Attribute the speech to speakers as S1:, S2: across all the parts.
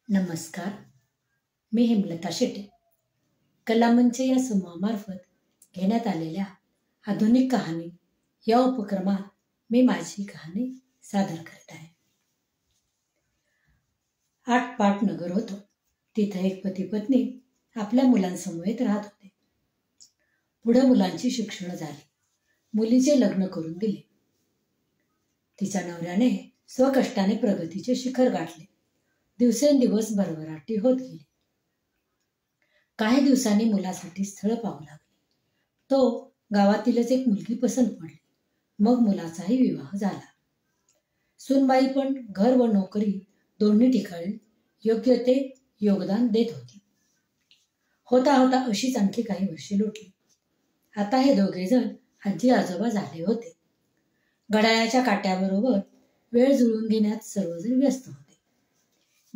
S1: नमस्कार. मी हेमलता शेटे. कलामंच या समूहामार्फत घेण्यात आलेल्या आधुनिक कहाणी या उपक्रमात मी माझी कहाणी सादर करत आहे. आटपाट नगर होतं. तिथे एक पती पत्नी आपल्या मुलांसमवेत राहत होते. पुढे मुलांची शिक्षण झाली. मुलीचे लग्न करून दिले. तिच्या नवऱ्याने स्वकष्टाने प्रगतीचे शिखर गाठले. दिवसेंदिवस भरभराटी होत गेली. काही दिवसांनी मुलासाठी स्थळ पाहू लागले. तो गावातीलच एक मुलगी पसंत पडली. मग मुलाचाही विवाह झाला. सुनबाई पण घर व नोकरी दोन्ही ठिकाणी योग्य ते योगदान देत होती. होता होता अशीच आणखी काही वर्षे लोटली. आता हे दोघेजण आजी आजोबा झाले होते. घड्याळाच्या काट्याबरोबर वेळ जुळवून घेण्यात सर्वजण व्यस्त होते.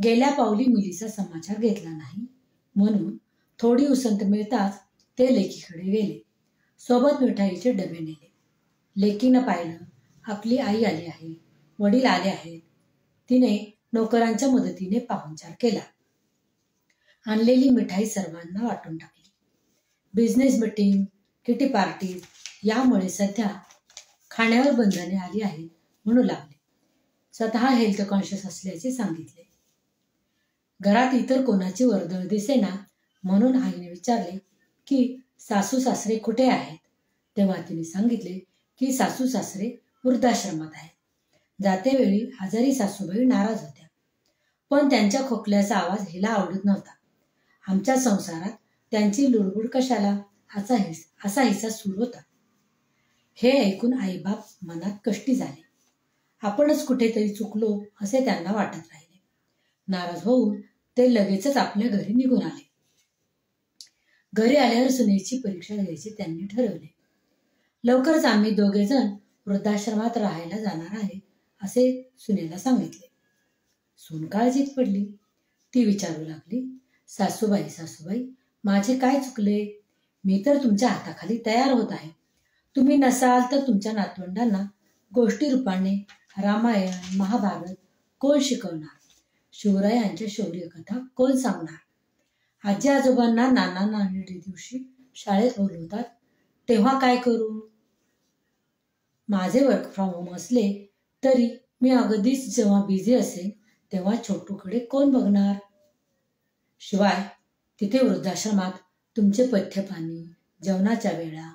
S1: गेल्या पावली मुलीचा समाचार घेतला नाही, म्हणून थोडी उसंत मिळताच ते लेकीकडे गेले. सोबत मिठाईचे डबे नेले. लेकीनं पाहिलं आपली आई आली आहे, वडील आले आहेत. तिने नोकरांच्या मदतीने पाहुणचार केला. आणलेली मिठाई सर्वांना वाटून टाकली. बिझनेस मीटिंग, किटी पार्टी यामुळे सध्या खाण्यावर बंधने आली आहेत म्हणू लागले. स्वतः हेल्थ कॉन्शियस असल्याचे सांगितले. घरात इतर कोणाची वर्दळ दिसेना, म्हणून आईने विचारले की सासू सासरे कुठे आहेत. तेव्हा तिने सांगितले की सासू सासरे वृद्धाश्रमात आहेत. जातेवेळी आजारी सासूबाई नाराज होत्या, पण त्यांच्या खोकल्याचा आवाज हिला आवडत नव्हता. आमच्या संसारात त्यांची लुडबुड कशाला असा हिचा सूर होता. हे ऐकून आईबाप मनात कष्टी झाले. आपणच कुठेतरी चुकलो असे त्यांना वाटत राहिले. नाराज होऊन ते लगेचच आपल्या घरी निघून आले. घरी आल्यावर सुनेची परीक्षा घ्यायची त्यांनी ठरवले. लवकरच आम्ही दोघेजण वृद्धाश्रमात राहायला जाणार आहे असे सुनेला सांगितले. सून काळजीत पडली. ती विचारू लागली, सासूबाई सासूबाई माझे काय चुकले? मी तर तुमच्या हाताखाली तयार होत आहे. तुम्ही नसाल तर तुमच्या नातवंडांना गोष्टी रूपाने रामायण महाभारत कोण शिकवणार? शिवरायांच्या शौर्य कथा कोण सांगणार? आजी आजोबांना नाना नानी दिवशी शाळेत बोलवतात तेव्हा काय करू? माझे वर्क फ्रॉम होम असले तरी मी अगदीच जेव्हा बिझी असेल तेव्हा छोटूकडे कोण बघणार? शिवाय तिथे वृद्धाश्रमात तुमचे पथ्यपाणी, जेवणाच्या वेळा,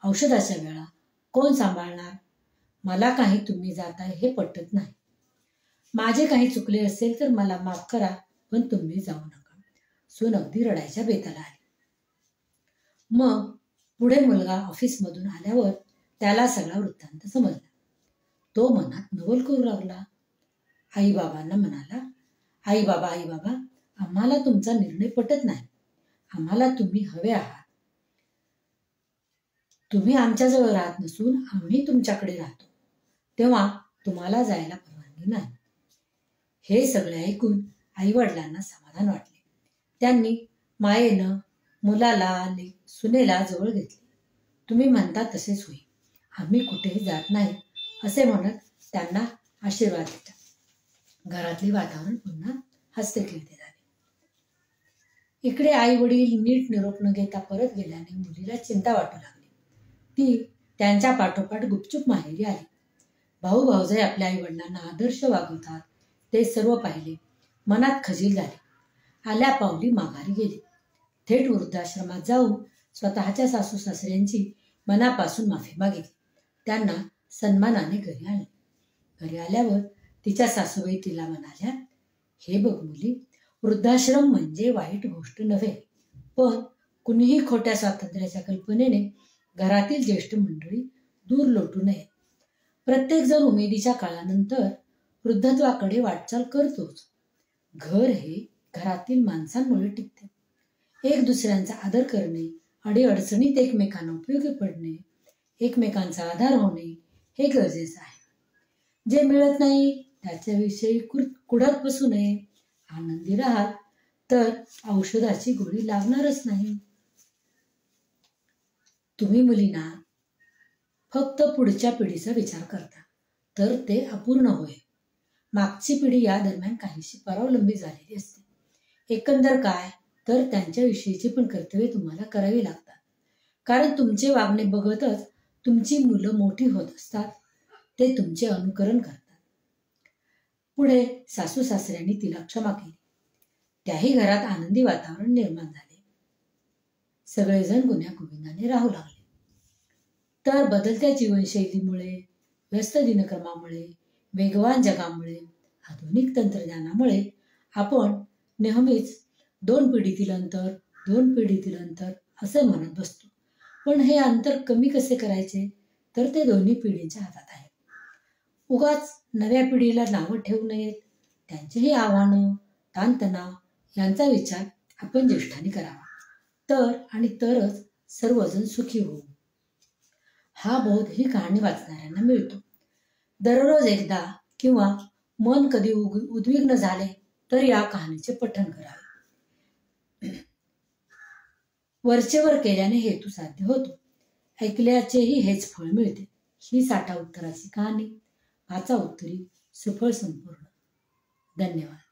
S1: औषधाच्या वेळा कोण सांभाळणार? मला काही तुम्ही जाताय हे पटत नाही. माझे काही चुकले असेल तर मला माफ करा, पण तुम्ही जाऊ नका. सून अगदी रडायच्या बेताला आली. मग पुढे मुलगा ऑफिसमधून आल्यावर त्याला सगळा वृत्तांत समजला. तो मनात नवल करू लागला. आई बाबांना म्हणाला, आई बाबा आम्हाला तुमचा निर्णय पटत नाही. आम्हाला तुम्ही हवे आहात. तुम्ही आमच्याजवळ राहत नसून आम्ही तुमच्याकडे राहतो, तेव्हा तुम्हाला जायला परवानगी नाही. हे सगळे ऐकून आई वडिलांना समाधान वाटले. त्यांनी मायेनं मुलाला सुनेला जवळ घेतले. तुम्ही म्हणता तसेच होईल, आम्ही कुठेही जात नाही असे म्हणत त्यांना आशीर्वाद दिला. घरातले वातावरण पुन्हा हसतेखेळते झाले. इकडे आई वडील नीट निरोप न घेता परत गेल्याने मुलीला चिंता वाटू लागली. ती त्यांच्या पाठोपाठ गुपचूप माहेरी आली. भाऊ भाऊजाई आपल्या आई वडिलांना आदर्श वागवतात ते सर्व पाहिले. मनात खजील झाली. आल्या पावली माघारी गेली. थेट वृद्धाश्रमात जाऊन स्वतःच्या सासू सासऱ्यांची मनापासून माफी मागितली. त्यांना सन्मानाने घरी आणले. घरी आल्यावर तिच्या सासूबाई तिला म्हणाल्या, हे बघ मुली, वृद्धाश्रम म्हणजे वाईट गोष्ट नव्हे, पण कुणीही खोट्या स्वातंत्र्याच्या कल्पनेने घरातील ज्येष्ठ मंडळी दूर लोटू नये. प्रत्येक जण उमेदीच्या काळानंतर वृद्धत्वाकडे वाटचाल करतोच. घर हे घरातील माणसांमुळे टिकते. एक दुसऱ्यांचा आदर करणे, अडीअडचणीत एकमेकांना उपयोगी पडणे, एकमेकांचा आधार होणे हे गरजेचं आहे. जे मिळत नाही त्याच्याविषयी कुढत बसू नये. आनंदी राहाल तर औषधाची गोळी लागणारच नाही. तुम्ही मुलींना फक्त पुढच्या पिढीचा विचार करता तर ते अपूर्ण होय. मागची पिढी या दरम्यान काहीशी परावलंबी झालेली असते. एकंदर काय तर त्यांच्याविषयीची पण कर्तव्ये तुम्हाला करावी लागतात. कारण तुमचे वागणे बघतच तुमची मुलं मोठी होत असतात. ते तुमचे अनुकरण करतात. पुढे सासू सासऱ्यांनी तिला क्षमा केली. त्याही घरात आनंदी वातावरण निर्माण झाले. सगळेजण गुण्यागोविंदाने राहू लागले. तर बदलत्या जीवनशैलीमुळे, व्यस्त दिनक्रमामुळे, वेगवान जगामुळे, आधुनिक तंत्रज्ञानामुळे आपण नेहमीच 2 पिढीतील अंतर असं म्हणत बसतो. पण हे अंतर कमी कसे करायचे तर ते दोन्ही पिढींच्या हातात आहे. उगाच नव्या पिढीला नावं ठेवू नयेत. त्यांचेही आव्हानं, ताणतणाव यांचा विचार आपण ज्येष्ठांनी करावा. तरच सर्वजण सुखी होऊ. हा बोध ही कहाणी वाचणाऱ्यांना मिळतो. दररोज एकदा किंवा मन कधी उद्विग्न झाले तर या कहाणीचे पठण करावे. वरचेवर केल्याने हेतू साध्य होतो. ऐकल्याचेही हेच फळ मिळते. ही 60 उत्तराची कहाणी. वाचा उत्तरी, सफळ संपूर्ण. धन्यवाद.